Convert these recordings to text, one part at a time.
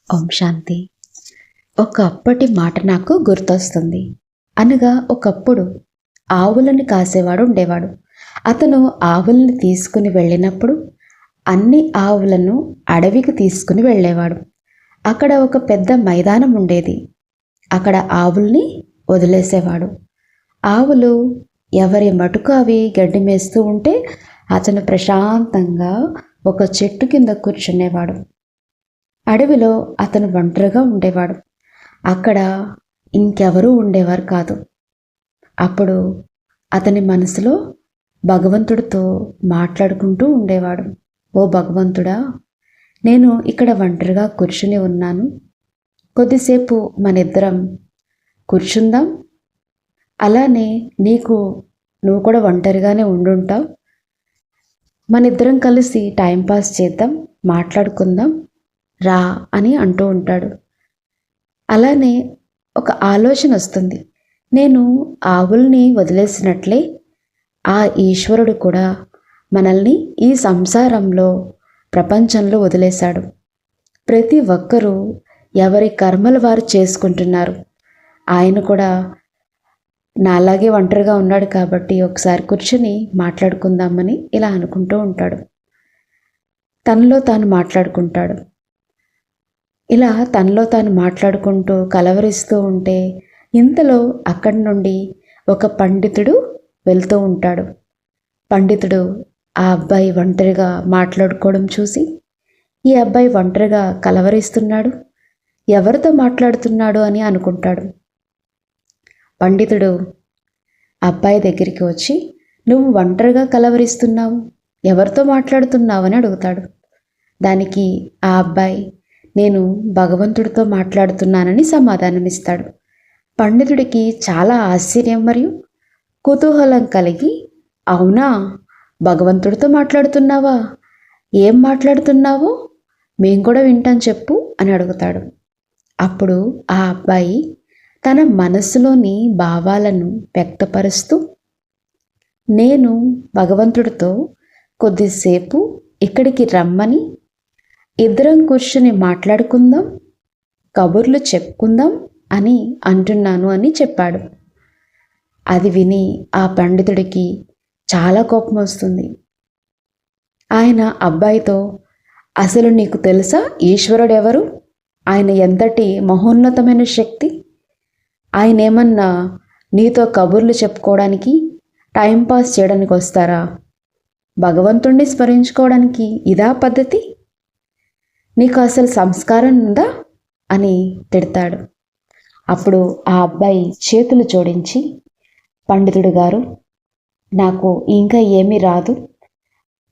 ఓం శాంతి. ఒకప్పటి మాట నాకు గుర్తొస్తుంది. అనగా ఒకప్పుడు ఆవులను కాసేవాడు ఉండేవాడు. అతను ఆవుల్ని తీసుకుని వెళ్ళినప్పుడు అన్ని ఆవులను అడవికి తీసుకుని వెళ్ళేవాడు. అక్కడ ఒక పెద్ద మైదానం ఉండేది. అక్కడ ఆవుల్ని వదిలేసేవాడు. ఆవులు ఎవరి మటుకు అవి గడ్డి మేస్తూ ఉంటే అతను ప్రశాంతంగా ఒక చెట్టు కింద కూర్చునేవాడు. అడవిలో అతను ఒంటరిగా ఉండేవాడు. అక్కడ ఇంకెవరూ ఉండేవారు కాదు. అప్పుడు అతని మనసులో భగవంతుడితో మాట్లాడుకుంటూ ఉండేవాడు. ఓ భగవంతుడా, నేను ఇక్కడ ఒంటరిగా కూర్చుని ఉన్నాను. కొద్దిసేపు మనిద్దరం కూర్చుందాం. అలానే నువ్వు కూడా ఒంటరిగానే ఉండుంటావు. మనిద్దరం కలిసి టైంపాస్ చేద్దాం, మాట్లాడుకుందాం రా అని అంటూ ఉంటాడు. అలానే ఒక ఆలోచన వస్తుంది. నేను ఆవుల్ని వదిలేసినట్లే ఆ ఈశ్వరుడు కూడా మనల్ని ఈ సంసారంలో ప్రపంచంలో వదిలేశాడు. ప్రతి ఒక్కరూ ఎవరి కర్మలు వారు చేసుకుంటున్నారు. ఆయన కూడా నాలాగే ఒంటరిగా ఉన్నాడు కాబట్టి ఒకసారి కూర్చొని మాట్లాడుకుందామని ఇలా అనుకుంటూ ఉంటాడు. తనలో తాను మాట్లాడుకుంటాడు. ఇలా తనలో తాను మాట్లాడుకుంటూ కలవరిస్తూ ఉంటే ఇంతలో అక్కడి నుండి ఒక పండితుడు వెళ్తూ ఉంటాడు. పండితుడు ఆ అబ్బాయి ఒంటరిగా మాట్లాడుకోవడం చూసి, ఈ అబ్బాయి ఒంటరిగా కలవరిస్తున్నాడు, ఎవరితో మాట్లాడుతున్నాడు అని అనుకుంటాడు. పండితుడు అబ్బాయి దగ్గరికి వచ్చి, నువ్వు ఒంటరిగా కలవరిస్తున్నావు, ఎవరితో మాట్లాడుతున్నావు అని అడుగుతాడు. దానికి ఆ అబ్బాయి, నేను భగవంతుడితో మాట్లాడుతున్నానని సమాధానమిస్తాడు. పండితుడికి చాలా ఆశ్చర్యం మరియు కుతూహలం కలిగి, అవునా, భగవంతుడితో మాట్లాడుతున్నావా? ఏం మాట్లాడుతున్నావో మేము కూడా వింటాం చెప్పు అని అడుగుతాడు. అప్పుడు ఆ అబ్బాయి తన మనసులోని భావాలను వ్యక్తపరుస్తూ, నేను భగవంతుడితో కొద్దిసేపు ఇక్కడికి రమ్మని, ఇద్దరం కూర్చుని మాట్లాడుకుందాం, కబుర్లు చెప్పుకుందాం అని అంటున్నాను అని చెప్పాడు. అది విని ఆ పండితుడికి చాలా కోపం వస్తుంది. ఆయన అబ్బాయితో, అసలు నీకు తెలుసా ఈశ్వరుడు ఎవరు? ఆయన ఎంతటి మహోన్నతమైన శక్తి? ఆయన ఏమన్నా నీతో కబుర్లు చెప్పుకోవడానికి, టైంపాస్ చేయడానికి వస్తారా? భగవంతుణ్ణి స్మరించుకోవడానికి ఇదా పద్ధతి? నీకు అసలు సంస్కారం ఉందా అని తిడతాడు. అప్పుడు ఆ అబ్బాయి చేతులు జోడించి, పండితుడు గారు, నాకు ఇంకా ఏమీ రాదు,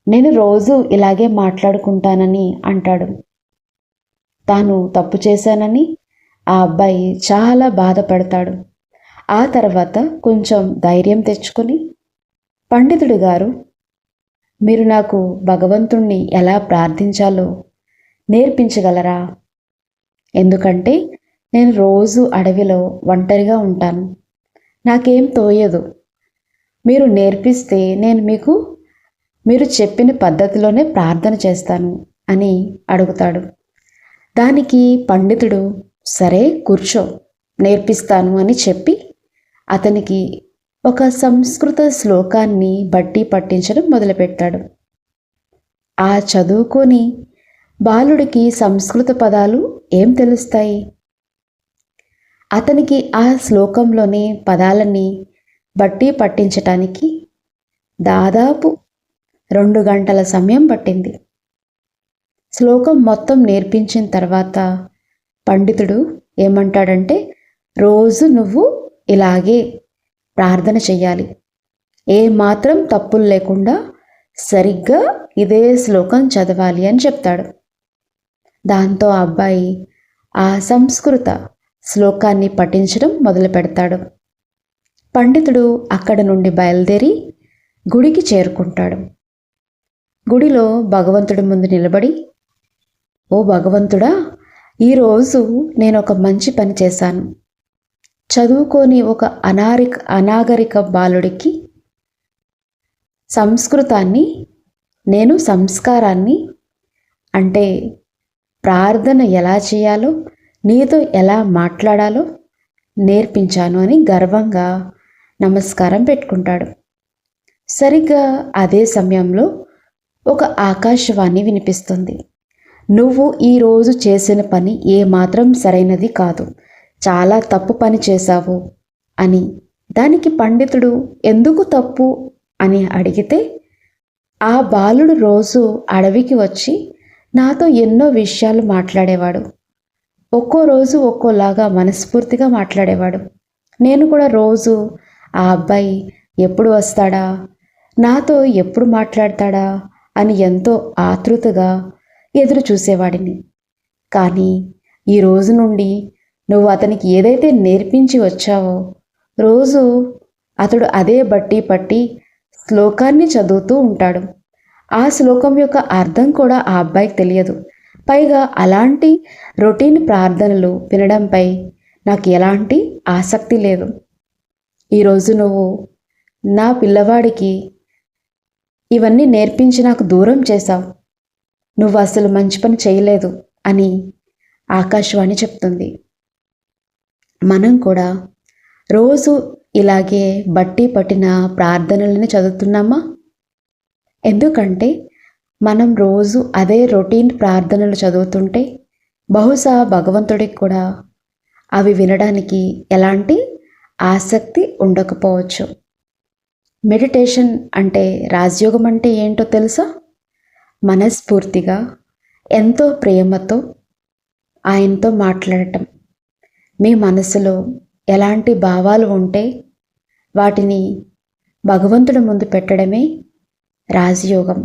నేను రోజు ఇలాగే మాట్లాడుకుంటానని అంటాడు. తాను తప్పు చేశానని ఆ అబ్బాయి చాలా బాధపడతాడు. ఆ తర్వాత కొంచెం ధైర్యం తెచ్చుకొని, పండితుడు గారు, మీరు నాకు భగవంతుణ్ణి ఎలా ప్రార్థించాలో నేర్పించగలరా? ఎందుకంటే నేను రోజు అడవిలో ఒంటరిగా ఉంటాను, నాకేం తోయదు. మీరు నేర్పిస్తే నేను మీరు చెప్పిన పద్ధతిలోనే ప్రార్థన చేస్తాను అని అడుగుతాడు. దానికి పండితుడు, సరే కూర్చో, నేర్పిస్తాను అని చెప్పి అతనికి ఒక సంస్కృత శ్లోకాన్ని బట్టి పట్టించడం మొదలుపెట్టాడు. ఆ చదువుకొని బాలుడికి సంస్కృత పదాలు ఏం తెలుస్తాయి? అతనికి ఆ శ్లోకంలోని పదాలని బట్టి పట్టించటానికి దాదాపు 2 గంటల సమయం పట్టింది. శ్లోకం మొత్తం నేర్పించిన తర్వాత పండితుడు ఏమంటాడంటే, రోజు నువ్వు ఇలాగే ప్రార్థన చెయ్యాలి, ఏమాత్రం తప్పులు లేకుండా సరిగ్గా ఇదే శ్లోకం చదవాలి అని చెప్తాడు. దాంతో ఆ అబ్బాయి ఆ సంస్కృత శ్లోకాన్ని పఠించడం మొదలు పెడతాడు. పండితుడు అక్కడ నుండి బయలుదేరి గుడికి చేరుకుంటాడు. గుడిలో భగవంతుడి ముందు నిలబడి, ఓ భగవంతుడా, ఈరోజు నేను ఒక మంచి పని చేశాను. చదువుకొని ఒక అనాగరిక బాలుడికి సంస్కృతాన్ని, నేను సంస్కారాన్ని అంటే ప్రార్థన ఎలా చేయాలో, నీతో ఎలా మాట్లాడాలో నేర్పించాను అని గర్వంగా నమస్కారం పెట్టుకుంటాడు. సరిగ్గా అదే సమయంలో ఒక ఆకాశవాణి వినిపిస్తుంది. నువ్వు ఈరోజు చేసిన పని ఏమాత్రం సరైనది కాదు, చాలా తప్పు పని చేశావు అని. దానికి పండితుడు ఎందుకు తప్పు అని అడిగితే, ఆ బాలుడు రోజు అడవికి వచ్చి నాతో ఎన్నో విషయాలు మాట్లాడేవాడు. ఒక్కో రోజు ఒక్కోలాగా మనస్ఫూర్తిగా మాట్లాడేవాడు. నేను కూడా రోజు ఆ అబ్బాయి ఎప్పుడు వస్తాడా, నాతో ఎప్పుడు మాట్లాడతాడా అని ఎంతో ఆతృతగా ఎదురు చూసేవాడిని. కానీ ఈ రోజు నుండి నువ్వు అతనికి ఏదైతే నేర్పించి వచ్చావో, రోజు అతడు అదే బట్టి పట్టి శ్లోకాన్ని చదువుతూ ఉంటాడు. ఆ శ్లోకం యొక్క అర్థం కూడా ఆ అబ్బాయికి తెలియదు. పైగా అలాంటి రొటీన్ ప్రార్థనలు వినడంపై నాకు ఎలాంటి ఆసక్తి లేదు. ఈరోజు నువ్వు నా పిల్లవాడికి ఇవన్నీ నేర్పించి నాకు దూరం చేశావు, నువ్వు అసలు మంచి పని చేయలేదు అని ఆకాశవాణి చెప్తుంది. మనం కూడా రోజు ఇలాగే బట్టి పట్టిన ప్రార్థనలను చదువుతున్నామా? ఎందుకంటే మనం రోజు అదే రొటీన్ ప్రార్థనలు చదువుతుంటే బహుశా భగవంతుడికి కూడా అవి వినడానికి ఎలాంటి ఆసక్తి ఉండకపోవచ్చు. మెడిటేషన్ అంటే, రాజయోగం అంటే ఏంటో తెలుసా? మనస్ఫూర్తిగా ఎంతో ప్రేమతో ఆయనతో మాట్లాడటం. మీ మనసులో ఎలాంటి భావాలు ఉంటే వాటిని భగవంతుడి ముందు పెట్టడమే రాజయోగం.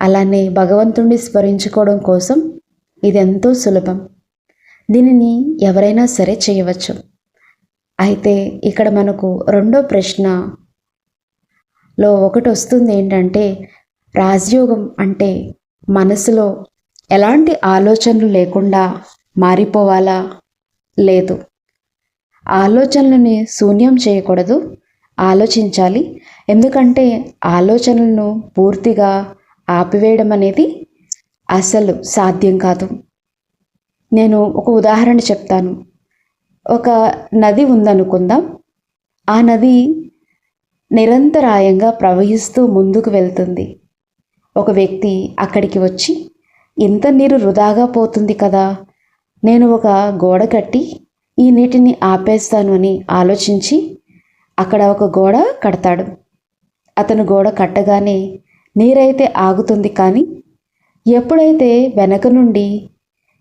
అలానే భగవంతుడిని స్మరించుకోవడం కోసం ఇదెంతో సులభం. దీనిని ఎవరైనా సరే చేయవచ్చు. అయితే ఇక్కడ మనకు రెండో ప్రశ్నలో ఒకటి వస్తుంది. ఏంటంటే, రాజయోగం అంటే మనసులో ఎలాంటి ఆలోచనలు లేకుండా మారిపోవాలా? లేదు, ఆలోచనలని శూన్యం చేయకూడదు, ఆలోచించాలి. ఎందుకంటే ఆలోచనలను పూర్తిగా ఆపివేయడం అనేది అసలు సాధ్యం కాదు. నేను ఒక ఉదాహరణ చెప్తాను. ఒక నది ఉందనుకుందాం. ఆ నది నిరంతరాయంగా ప్రవహిస్తూ ముందుకు వెళ్తుంది. ఒక వ్యక్తి అక్కడికి వచ్చి, ఇంత నీరు వృధాగా పోతుంది కదా, నేను ఒక గోడ కట్టి ఈ నీటిని ఆపేస్తాను అని ఆలోచించి అక్కడ ఒక గోడ కడతాడు. అతను గోడ కట్టగానే నీరైతే ఆగుతుంది. కానీ ఎప్పుడైతే వెనక నుండి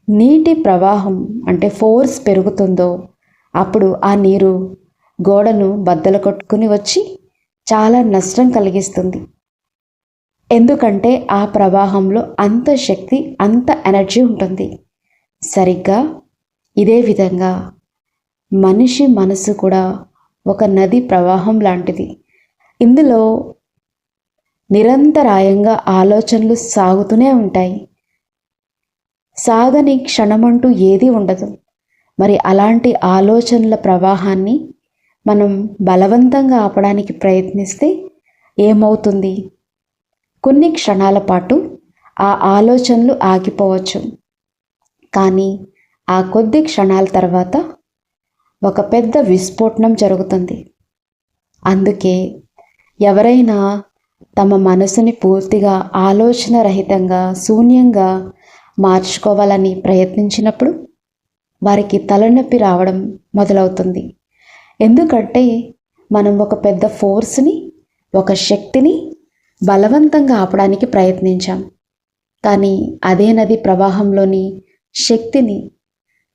నీటి ప్రవాహం అంటే ఫోర్స్ పెరుగుతుందో అప్పుడు ఆ నీరు గోడను బద్దలు కొట్టుకుని వచ్చి చాలా నష్టం కలిగిస్తుంది. ఎందుకంటే ఆ ప్రవాహంలో అంత శక్తి, అంత ఎనర్జీ ఉంటుంది. సరిగ్గా ఇదే విధంగా మనిషి మనసు కూడా ఒక నది ప్రవాహం లాంటిది. ఇందులో నిరంతరాయంగా ఆలోచనలు సాగుతూనే ఉంటాయి. సాగని క్షణమంటూ ఏదీ ఉండదు. మరి అలాంటి ఆలోచనల ప్రవాహాన్ని మనం బలవంతంగా ఆపడానికి ప్రయత్నిస్తే ఏమవుతుంది? కొన్ని క్షణాల పాటు ఆ ఆలోచనలు ఆగిపోవచ్చు. కానీ ఆ కొద్ది క్షణాల తర్వాత ఒక పెద్ద విస్ఫోటనం జరుగుతుంది. అందుకే ఎవరైనా తమ మనసుని పూర్తిగా ఆలోచన రహితంగా, శూన్యంగా మార్చుకోవాలని ప్రయత్నించినప్పుడు వారికి తలనొప్పి రావడం మొదలవుతుంది. ఎందుకంటే మనం ఒక పెద్ద ఫోర్స్ని, ఒక శక్తిని బలవంతంగా ఆపడానికి ప్రయత్నించాం. కానీ అదే నది ప్రవాహంలోని శక్తిని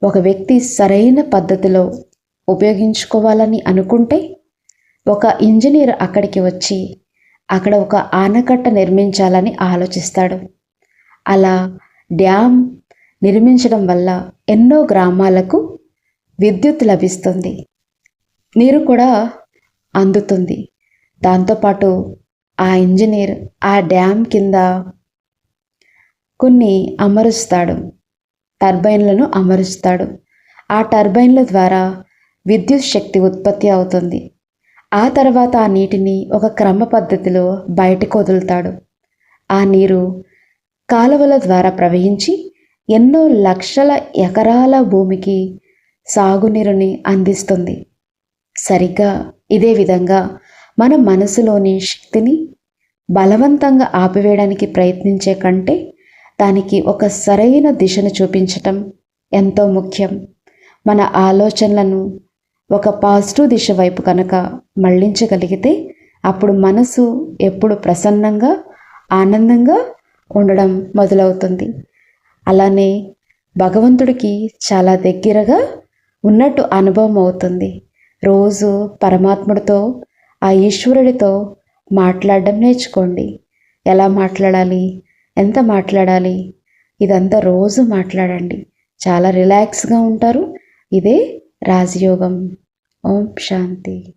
ఒక వ్యక్తి సరైన పద్ధతిలో ఉపయోగించుకోవాలని అనుకుంటే, ఒక ఇంజనీర్ అక్కడికి వచ్చి అక్కడ ఒక ఆనకట్ట నిర్మించాలని ఆలోచిస్తాడు. అలా డ్యామ్ నిర్మించడం వల్ల ఎన్నో గ్రామాలకు విద్యుత్ లభిస్తుంది, నీరు కూడా అందుతుంది. దాంతోపాటు ఆ ఇంజనీర్ ఆ డ్యామ్ కింద కొన్ని అమరుస్తాడు, టర్బైన్లను అమరుస్తాడు. ఆ టర్బైన్ల ద్వారా విద్యుత్ శక్తి ఉత్పత్తి అవుతుంది. ఆ తర్వాత ఆ నీటిని ఒక క్రమ పద్ధతిలో బయటకు వదులుతాడు. ఆ నీరు కాలువల ద్వారా ప్రవహించి ఎన్నో లక్షల ఎకరాల భూమికి సాగునీరుని అందిస్తుంది. సరిగ్గా ఇదే విధంగా మన మనసులోని శక్తిని బలవంతంగా ఆపివేయడానికి ప్రయత్నించే కంటే దానికి ఒక సరైన దిశను చూపించటం ఎంతో ముఖ్యం. మన ఆలోచనలను ఒక పాజిటివ్ దిశ వైపు కనుక మళ్ళించగలిగితే అప్పుడు మనసు ఎప్పుడు ప్రసన్నంగా ఆనందంగా ఉండడం మొదలవుతుంది. అలానే భగవంతుడికి చాలా దగ్గరగా ఉన్నట్టు అనుభవం అవుతుంది. రోజు పరమాత్ముడితో, ఆ ఈశ్వరుడితో మాట్లాడడం నేర్చుకోండి. ఎలా మాట్లాడాలి, ఎంత మాట్లాడాలి, ఇదంతా రోజు మాట్లాడండి. చాలా రిలాక్స్గా ఉంటారు. ఇదే రాజయోగం. ఓం శాంతి.